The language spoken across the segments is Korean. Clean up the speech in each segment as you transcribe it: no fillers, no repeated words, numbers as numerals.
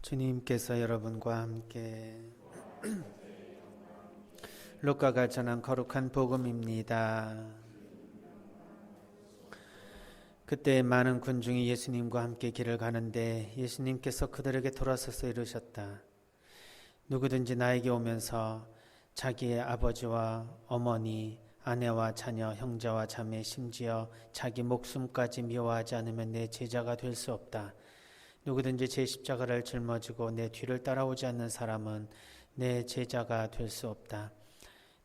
주님께서 여러분과 함께 루카가 전한 거룩한 복음입니다. 그때 많은 군중이 예수님과 함께 길을 가는데 예수님께서 그들에게 돌아서서 이르셨다. 누구든지 나에게 오면서 자기의 아버지와 어머니, 아내와 자녀, 형제와 자매, 심지어 자기 목숨까지 미워하지 않으면 내 제자가 될 수 없다. 누구든지 제 십자가를 짊어지고 내 뒤를 따라오지 않는 사람은 내 제자가 될 수 없다.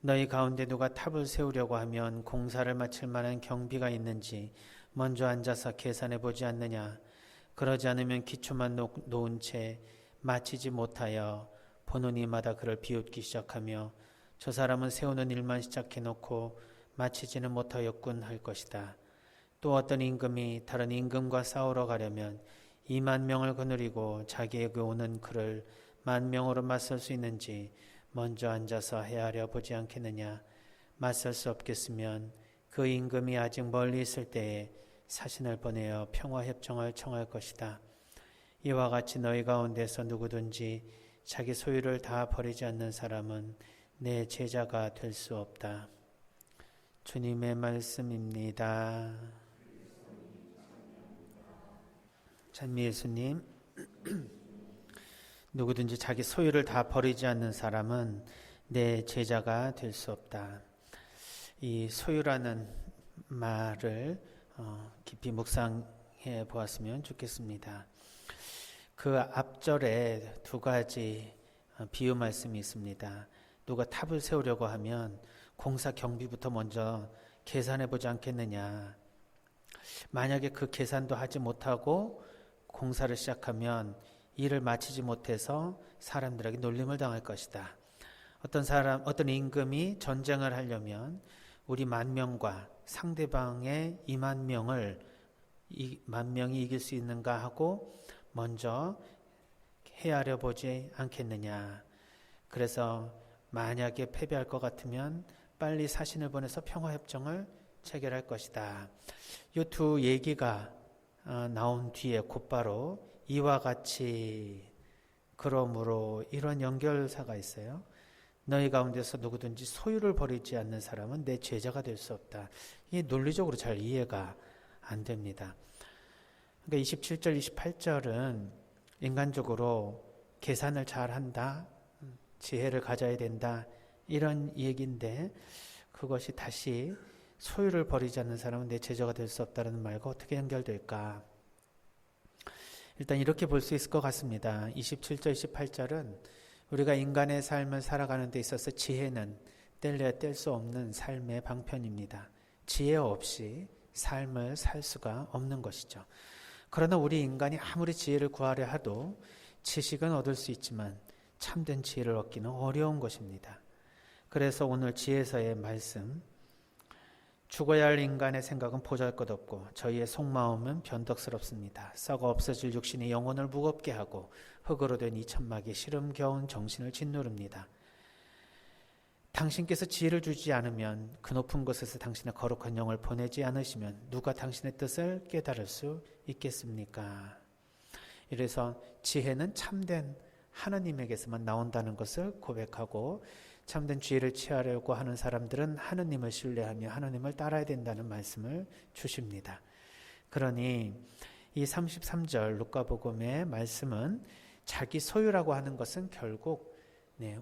너희 가운데 누가 탑을 세우려고 하면 공사를 마칠 만한 경비가 있는지 먼저 앉아서 계산해 보지 않느냐. 그러지 않으면 기초만 놓은 채 마치지 못하여 보는 이마다 그를 비웃기 시작하며 저 사람은 세우는 일만 시작해 놓고 마치지는 못하였군 할 것이다. 또 어떤 임금이 다른 임금과 싸우러 가려면 2만 명을 거느리고 자기에게 오는 그를 10,000명으로 맞설 수 있는지 먼저 앉아서 헤아려 보지 않겠느냐. 맞설 수 없겠으면 그 임금이 아직 멀리 있을 때에 사신을 보내어 평화협정을 청할 것이다. 이와 같이 너희 가운데서 누구든지 자기 소유를 다 버리지 않는 사람은 내 제자가 될 수 없다. 주님의 말씀입니다. 찬미 예수님. 누구든지 자기 소유를 다 버리지 않는 사람은 내 제자가 될 수 없다. 이 소유라는 말을 깊이 묵상해 보았으면 좋겠습니다. 그 앞절에 두 가지 비유 말씀이 있습니다. 누가 탑을 세우려고 하면 공사 경비부터 먼저 계산해 보지 않겠느냐. 만약에 그 계산도 하지 못하고 공사를 시작하면 일을 마치지 못해서 사람들에게 놀림을 당할 것이다. 어떤 임금이 전쟁을 하려면 우리 10,000명과 상대방의 20,000명을 10,000명이 이길 수 있는가 하고 먼저 헤아려 보지 않겠느냐. 그래서 만약에 패배할 것 같으면 빨리 사신을 보내서 평화협정을 체결할 것이다. 이 두 얘기가 나온 뒤에 곧바로 이와 같이 그러므로 이런 연결사가 있어요. 너희 가운데서 누구든지 소유를 버리지 않는 사람은 내 제자가 될 수 없다. 이게 논리적으로 잘 이해가 안 됩니다. 그러니까 27절, 28절은 인간적으로 계산을 잘 한다, 지혜를 가져야 된다 이런 얘기인데 그것이 다시 소유를 버리지 않는 사람은 내 제자가 될 수 없다는 말과 어떻게 연결될까? 일단 이렇게 볼 수 있을 것 같습니다. 27절, 28절은 우리가 인간의 삶을 살아가는 데 있어서 지혜는 뗄래야 뗄 수 없는 삶의 방편입니다. 지혜 없이 삶을 살 수가 없는 것이죠. 그러나 우리 인간이 아무리 지혜를 구하려 해도 지식은 얻을 수 있지만 참된 지혜를 얻기는 어려운 것입니다. 그래서 오늘 지혜서의 말씀, 죽어야 할 인간의 생각은 보잘것없고 저희의 속마음은 변덕스럽습니다. 썩어 없어질 육신이 영혼을 무겁게 하고 흙으로 된 이 천막이 시름겨운 정신을 짓누릅니다. 당신께서 지혜를 주지 않으면 그 높은 곳에서 당신의 거룩한 영을 보내지 않으시면 누가 당신의 뜻을 깨달을 수 있겠습니까? 이래서 지혜는 참된 하나님에게서만 나온다는 것을 고백하고 참된 지혜를 취하려고 하는 사람들은 하나님을 신뢰하며 하나님을 따라야 된다는 말씀을 주십니다. 그러니 이 33절 루카복음의 말씀은 자기 소유라고 하는 것은 결국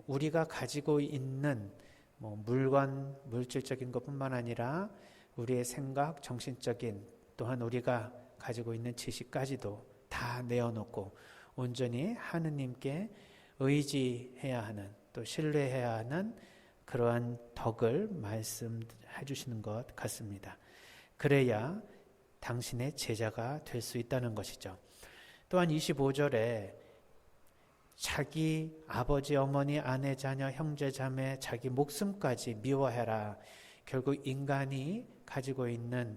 우리가 가지고 있는 물건, 물질적인 것뿐만 아니라 우리의 생각, 정신적인 또한 우리가 가지고 있는 지식까지도 다 내어놓고 온전히 하느님께 의지해야 하는 또 신뢰해야 하는 그러한 덕을 말씀해 주시는 것 같습니다. 그래야 당신의 제자가 될 수 있다는 것이죠. 또한 25절에 자기 아버지, 어머니, 아내, 자녀, 형제, 자매, 자기 목숨까지 미워해라. 결국 인간이 가지고 있는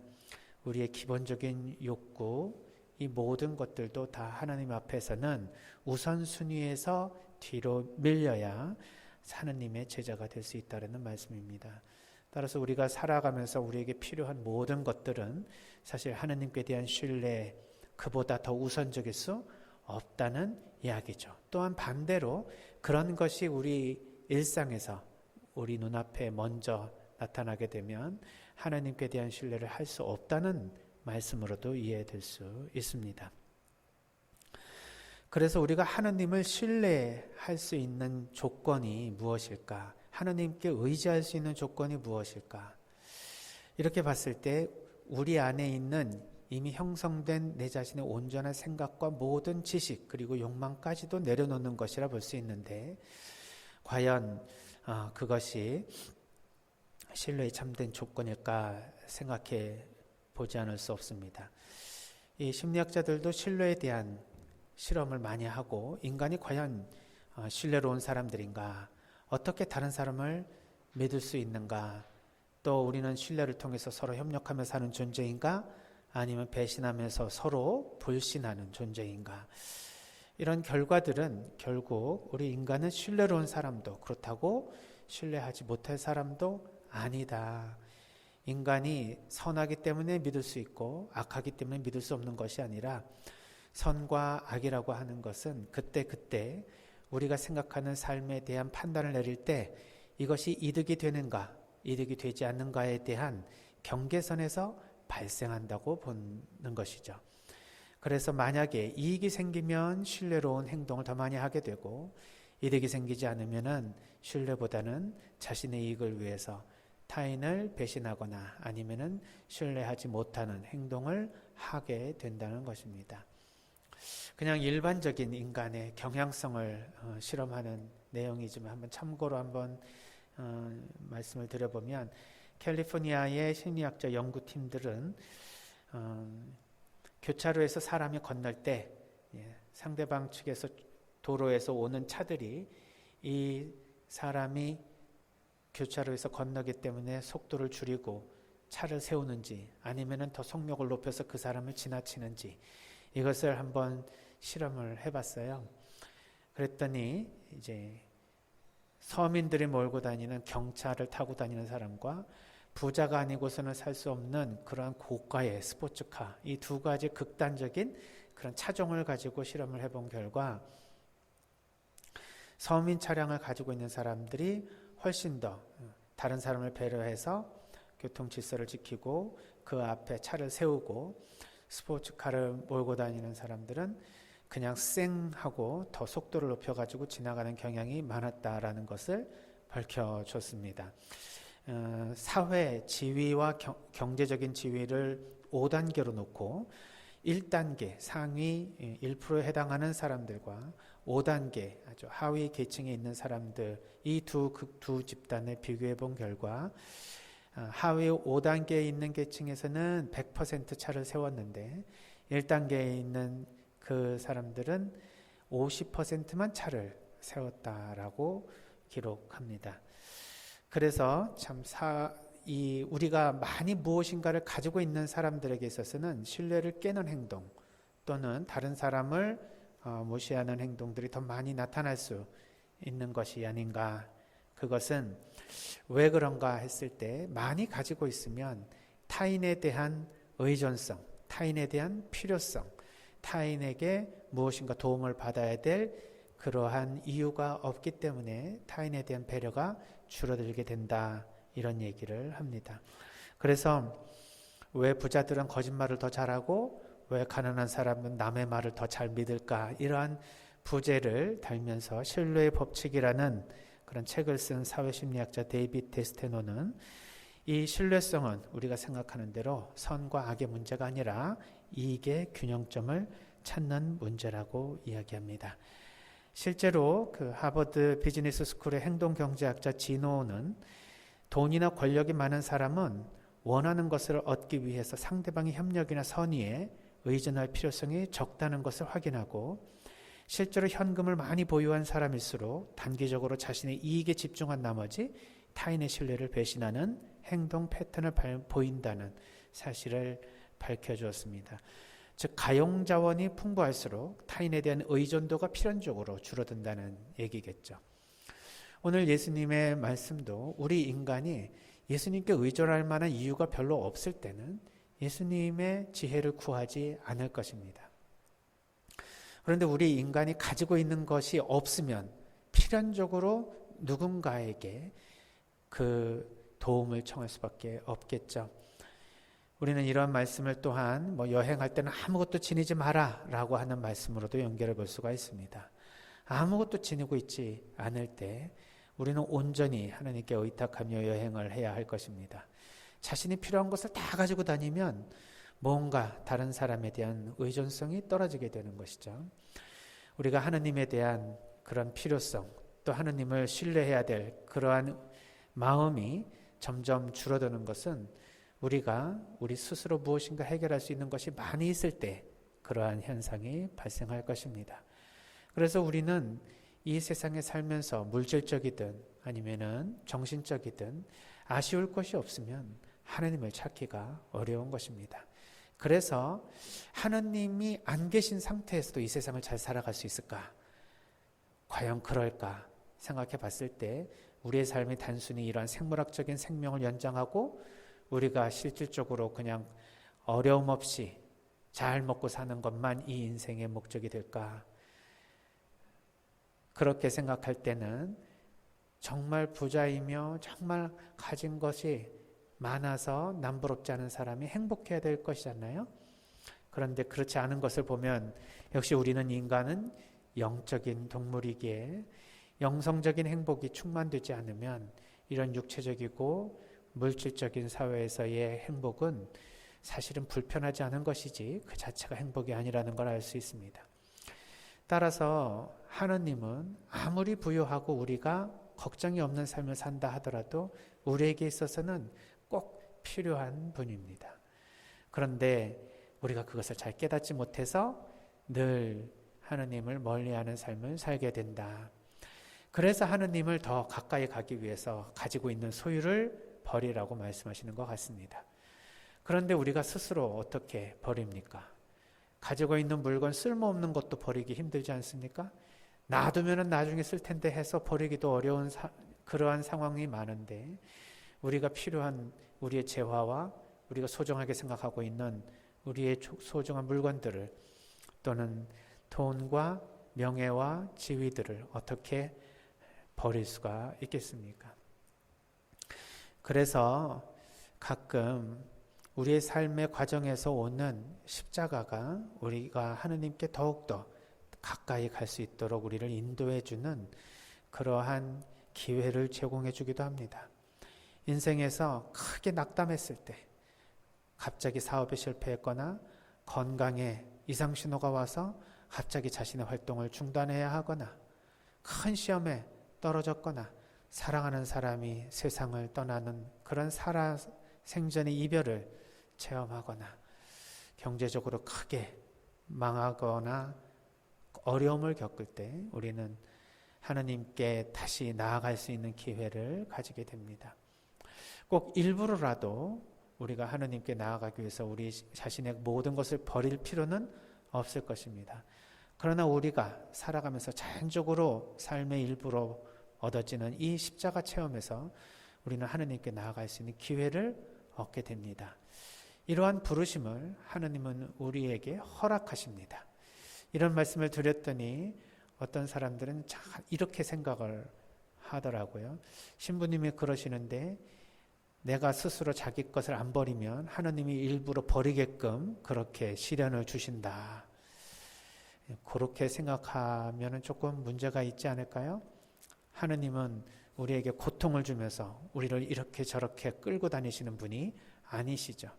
우리의 기본적인 욕구, 이 모든 것들도 다 하나님 앞에서는 우선순위에서 뒤로 밀려야 하나님의 제자가 될 수 있다는 말씀입니다. 따라서 우리가 살아가면서 우리에게 필요한 모든 것들은 사실 하나님께 대한 신뢰, 그보다 더 우선적일 수 없다는 이야기죠. 또한 반대로 그런 것이 우리 일상에서 우리 눈앞에 먼저 나타나게 되면 하나님께 대한 신뢰를 할 수 없다는 말씀으로도 이해될 수 있습니다. 그래서 우리가 하나님을 신뢰할 수 있는 조건이 무엇일까? 하나님께 의지할 수 있는 조건이 무엇일까? 이렇게 봤을 때 우리 안에 있는 이미 형성된 내 자신의 온전한 생각과 모든 지식 그리고 욕망까지도 내려놓는 것이라 볼 수 있는데 과연 그것이 신뢰의 참된 조건일까 생각해 보지 않을 수 없습니다. 이 심리학자들도 신뢰에 대한 실험을 많이 하고 인간이 과연 신뢰로운 사람들인가, 어떻게 다른 사람을 믿을 수 있는가, 또 우리는 신뢰를 통해서 서로 협력하며 사는 존재인가, 아니면 배신하면서 서로 불신하는 존재인가. 이런 결과들은 결국 우리 인간은 신뢰로운 사람도 그렇다고 신뢰하지 못할 사람도 아니다. 인간이 선하기 때문에 믿을 수 있고 악하기 때문에 믿을 수 없는 것이 아니라 선과 악이라고 하는 것은 그때그때 우리가 생각하는 삶에 대한 판단을 내릴 때 이것이 이득이 되는가, 이득이 되지 않는가에 대한 경계선에서 발생한다고 보는 것이죠. 그래서 만약에 이익이 생기면 신뢰로운 행동을 더 많이 하게 되고 이득이 생기지 않으면 신뢰보다는 자신의 이익을 위해서 타인을 배신하거나 아니면 신뢰하지 못하는 행동을 하게 된다는 것입니다. 그냥 일반적인 인간의 경향성을 실험하는 내용이지만 한번 참고로 한번 말씀을 드려보면 캘리포니아의 심리학자 연구팀들은 교차로에서 사람이 건널 때 상대방 측에서 도로에서 오는 차들이 이 사람이 교차로에서 건너기 때문에 속도를 줄이고 차를 세우는지 아니면 더 속력을 높여서 그 사람을 지나치는지 이것을 한번 실험을 해봤어요. 그랬더니 이제 서민들이 몰고 다니는 경차를 타고 다니는 사람과 부자가 아니고서는 살 수 없는 그러한 고가의 스포츠카, 이 두 가지 극단적인 그런 차종을 가지고 실험을 해본 결과 서민 차량을 가지고 있는 사람들이 훨씬 더 다른 사람을 배려해서 교통 질서를 지키고 그 앞에 차를 세우고 스포츠카를 몰고 다니는 사람들은 그냥 쌩 하고 더 속도를 높여가지고 지나가는 경향이 많았다라는 것을 밝혀줬습니다. 사회 지위와 경제적인 지위를 5단계로 놓고 1단계 상위 1%에 해당하는 사람들과 5단계 아주 하위 계층에 있는 사람들 이 두 집단을 비교해 본 결과 하위 5단계에 있는 계층에서는 100% 차를 세웠는데 1단계에 있는 그 사람들은 50%만 차를 세웠다라고 기록합니다. 그래서 참 우리가 많이 무엇인가를 가지고 있는 사람들에게 있어서는 신뢰를 깨는 행동 또는 다른 사람을 무시하는 행동들이 더 많이 나타날 수 있는 것이 아닌가. 그것은 왜 그런가 했을 때 많이 가지고 있으면 타인에 대한 의존성, 타인에 대한 필요성, 타인에게 무엇인가 도움을 받아야 될 그러한 이유가 없기 때문에 타인에 대한 배려가 줄어들게 된다. 이런 얘기를 합니다. 그래서 왜 부자들은 거짓말을 더 잘하고 왜 가난한 사람은 남의 말을 더 잘 믿을까? 이러한 부제를 달면서 신뢰의 법칙이라는 그런 책을 쓴 사회심리학자 데이빗 데스테노는 이 신뢰성은 우리가 생각하는 대로 선과 악의 문제가 아니라 이익의 균형점을 찾는 문제라고 이야기합니다. 실제로 그 하버드 비즈니스 스쿨의 행동경제학자 지노는 돈이나 권력이 많은 사람은 원하는 것을 얻기 위해서 상대방의 협력이나 선의에 의존할 필요성이 적다는 것을 확인하고 실제로 현금을 많이 보유한 사람일수록 단기적으로 자신의 이익에 집중한 나머지 타인의 신뢰를 배신하는 행동 패턴을 보인다는 사실을 밝혀주었습니다. 즉 가용자원이 풍부할수록 타인에 대한 의존도가 필연적으로 줄어든다는 얘기겠죠. 오늘 예수님의 말씀도 우리 인간이 예수님께 의존할 만한 이유가 별로 없을 때는 예수님의 지혜를 구하지 않을 것입니다. 그런데 우리 인간이 가지고 있는 것이 없으면 필연적으로 누군가에게 그 도움을 청할 수밖에 없겠죠. 우리는 이런 말씀을 또한 여행할 때는 아무것도 지니지 마라 라고 하는 말씀으로도 연결해 볼 수가 있습니다. 아무것도 지니고 있지 않을 때 우리는 온전히 하나님께 의탁하며 여행을 해야 할 것입니다. 자신이 필요한 것을 다 가지고 다니면 뭔가 다른 사람에 대한 의존성이 떨어지게 되는 것이죠. 우리가 하나님에 대한 그런 필요성, 또 하나님을 신뢰해야 될 그러한 마음이 점점 줄어드는 것은 우리가 우리 스스로 무엇인가 해결할 수 있는 것이 많이 있을 때 그러한 현상이 발생할 것입니다. 그래서 우리는 이 세상에 살면서 물질적이든 아니면은 정신적이든 아쉬울 것이 없으면 하나님을 찾기가 어려운 것입니다. 그래서 하나님이 안 계신 상태에서도 이 세상을 잘 살아갈 수 있을까? 과연 그럴까? 생각해 봤을 때 우리의 삶이 단순히 이러한 생물학적인 생명을 연장하고 우리가 실질적으로 그냥 어려움 없이 잘 먹고 사는 것만 이 인생의 목적이 될까? 그렇게 생각할 때는 정말 부자이며 정말 가진 것이 많아서 남부럽지 않은 사람이 행복해야 될 것이잖아요. 그런데 그렇지 않은 것을 보면 역시 우리는 인간은 영적인 동물이기에 영성적인 행복이 충만되지 않으면 이런 육체적이고 물질적인 사회에서의 행복은 사실은 불편하지 않은 것이지 그 자체가 행복이 아니라는 걸 알 수 있습니다. 따라서 하느님은 아무리 부유하고 우리가 걱정이 없는 삶을 산다 하더라도 우리에게 있어서는 꼭 필요한 분입니다. 그런데 우리가 그것을 잘 깨닫지 못해서 늘 하느님을 멀리하는 삶을 살게 된다. 그래서 하느님을 더 가까이 가기 위해서 가지고 있는 소유를 버리라고 말씀하시는 것 같습니다. 그런데 우리가 스스로 어떻게 버립니까? 가지고 있는 물건 쓸모없는 것도 버리기 힘들지 않습니까? 놔두면 나중에 쓸 텐데 해서 버리기도 어려운 그러한 상황이 많은데 우리가 필요한 우리의 재화와 우리가 소중하게 생각하고 있는 우리의 소중한 물건들을 또는 돈과 명예와 지위들을 어떻게 버릴 수가 있겠습니까? 그래서 가끔 우리의 삶의 과정에서 오는 십자가가 우리가 하느님께 더욱더 가까이 갈 수 있도록 우리를 인도해 주는 그러한 기회를 제공해 주기도 합니다. 인생에서 크게 낙담했을 때, 갑자기 사업에 실패했거나 건강에 이상 신호가 와서 갑자기 자신의 활동을 중단해야 하거나 큰 시험에 떨어졌거나 사랑하는 사람이 세상을 떠나는 그런 생전의 이별을 체험하거나 경제적으로 크게 망하거나 어려움을 겪을 때 우리는 하나님께 다시 나아갈 수 있는 기회를 가지게 됩니다. 꼭 일부러라도 우리가 하나님께 나아가기 위해서 우리 자신의 모든 것을 버릴 필요는 없을 것입니다. 그러나 우리가 살아가면서 자연적으로 삶의 일부로 얻어지는 이 십자가 체험에서 우리는 하나님께 나아갈 수 있는 기회를 얻게 됩니다. 이러한 부르심을 하나님은 우리에게 허락하십니다. 이런 말씀을 드렸더니 어떤 사람들은 이렇게 생각을 하더라고요. 신부님이 그러시는데 내가 스스로 자기 것을 안 버리면 하나님이 일부러 버리게끔 그렇게 시련을 주신다. 그렇게 생각하면 조금 문제가 있지 않을까요? 하나님은 우리에게 고통을 주면서 우리를 이렇게 저렇게 끌고 다니시는 분이 아니시죠.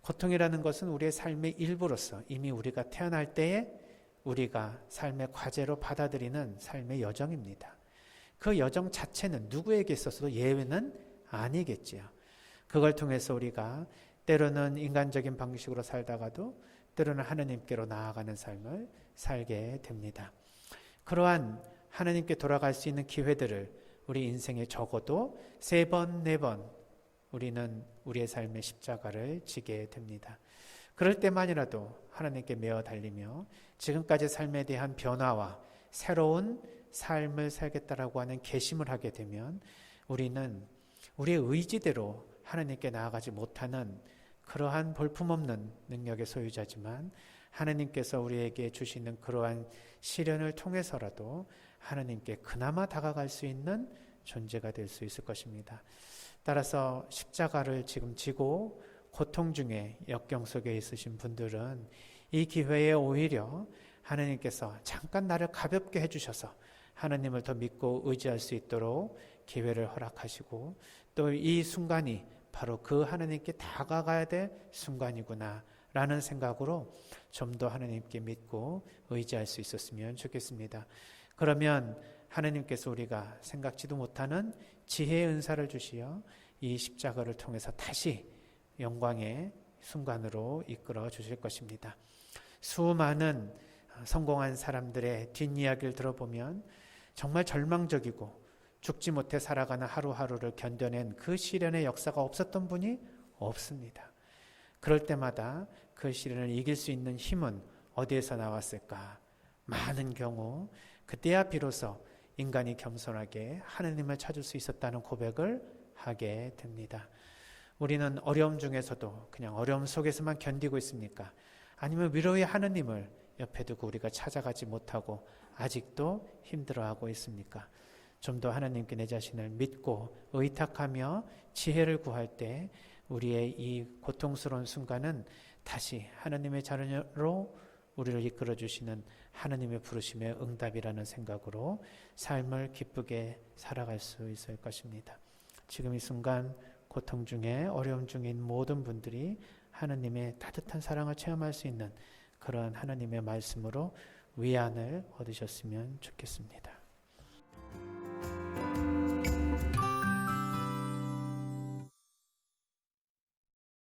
고통이라는 것은 우리의 삶의 일부로서 이미 우리가 태어날 때에 우리가 삶의 과제로 받아들이는 삶의 여정입니다. 그 여정 자체는 누구에게 있어서도 예외는 아니겠지요. 그걸 통해서 우리가 때로는 인간적인 방식으로 살다가도 때로는 하나님께로 나아가는 삶을 살게 됩니다. 그러한 하나님께 돌아갈 수 있는 기회들을 우리 인생에 적어도 3번, 4번 우리는 우리의 삶의 십자가를 지게 됩니다. 그럴 때만이라도 하나님께 메어 달리며 지금까지 삶에 대한 변화와 새로운 삶을 살겠다라고 하는 결심을 하게 되면 우리는 우리의 의지대로 하나님께 나아가지 못하는 그러한 볼품없는 능력의 소유자지만 하나님께서 우리에게 주시는 그러한 시련을 통해서라도 하나님께 그나마 다가갈 수 있는 존재가 될 수 있을 것입니다. 따라서 십자가를 지금 지고 고통 중에 역경 속에 있으신 분들은 이 기회에 오히려 하나님께서 잠깐 나를 가볍게 해주셔서 하나님을 더 믿고 의지할 수 있도록 기회를 허락하시고, 또 이 순간이 바로 그 하나님께 다가가야 될 순간이구나 라는 생각으로 좀 더 하나님께 믿고 의지할 수 있었으면 좋겠습니다. 그러면 하나님께서 우리가 생각지도 못하는 지혜의 은사를 주시어 이 십자가를 통해서 다시 영광의 순간으로 이끌어 주실 것입니다. 수많은 성공한 사람들의 뒷이야기를 들어보면 정말 절망적이고 죽지 못해 살아가는 하루하루를 견뎌낸 그 시련의 역사가 없었던 분이 없습니다. 그럴 때마다 그 시련을 이길 수 있는 힘은 어디에서 나왔을까? 많은 경우 그때야 비로소 인간이 겸손하게 하나님을 찾을 수 있었다는 고백을 하게 됩니다. 우리는 어려움 중에서도 그냥 어려움 속에서만 견디고 있습니까? 아니면 위로의 하나님을 옆에 두고 우리가 찾아가지 못하고 아직도 힘들어하고 있습니까? 좀 더 하나님께 내 자신을 믿고 의탁하며 지혜를 구할 때 우리의 이 고통스러운 순간은 다시 하나님의 자녀로 우리를 이끌어 주시는 하나님의 부르심의 응답이라는 생각으로 삶을 기쁘게 살아갈 수 있을 것입니다. 지금 이 순간 고통 중에 어려움 중인 모든 분들이 하나님의 따뜻한 사랑을 체험할 수 있는 그런 하나님의 말씀으로 위안을 얻으셨으면 좋겠습니다.